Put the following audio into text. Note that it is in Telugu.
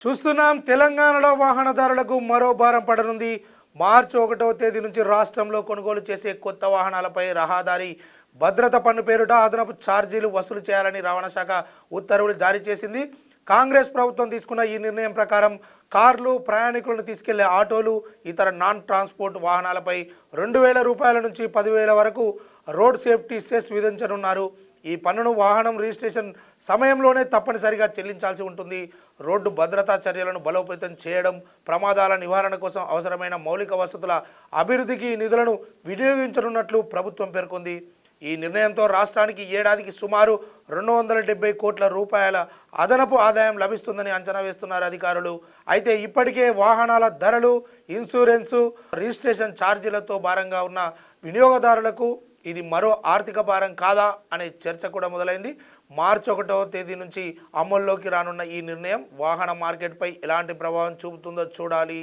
చూస్తున్నాం తెలంగాణలో వాహనదారులకు మరో భారం పడనుంది. మార్చి 1వ తేదీ నుంచి రాష్ట్రంలో కొనుగోలు చేసే కొత్త వాహనాలపై రహదారి భద్రత పన్ను పేరుట అదనపు ఛార్జీలు వసూలు చేయాలని రవాణా శాఖ ఉత్తర్వులు జారీ చేసింది. కాంగ్రెస్ ప్రభుత్వం తీసుకున్న ఈ నిర్ణయం ప్రకారం కార్లు, ప్రయాణికులను తీసుకెళ్లే ఆటోలు, ఇతర నాన్ ట్రాన్స్పోర్ట్ వాహనాలపై 2,000 రూపాయల నుంచి 10,000 వరకు రోడ్ సేఫ్టీ సెస్ విధించనున్నారు. ఈ పన్నును వాహనం రిజిస్ట్రేషన్ సమయంలోనే తప్పనిసరిగా చెల్లించాల్సి ఉంటుంది. రోడ్డు భద్రతా చర్యలను బలోపేతం చేయడం, ప్రమాదాల నివారణ కోసం అవసరమైన మౌలిక వసతుల అభివృద్ధికి నిధులను వినియోగించనున్నట్లు ప్రభుత్వం పేర్కొంది. ఈ నిర్ణయంతో రాష్ట్రానికి ఏడాదికి సుమారు 270 కోట్ల రూపాయల అదనపు ఆదాయం లభిస్తుందని అంచనా వేస్తున్నారు అధికారులు. అయితే ఇప్పటికే వాహనాల ధరలు, ఇన్సూరెన్సు, రిజిస్ట్రేషన్ ఛార్జీలతో భారంగా ఉన్న వినియోగదారులకు ఇది మరో ఆర్థిక భారం కాదా అనే చర్చ కూడా మొదలైంది. మార్చి 1వ తేదీ నుంచి అమల్లోకి రానున్న ఈ నిర్ణయం వాహన మార్కెట్పై ఎలాంటి ప్రభావం చూపుతుందో చూడాలి.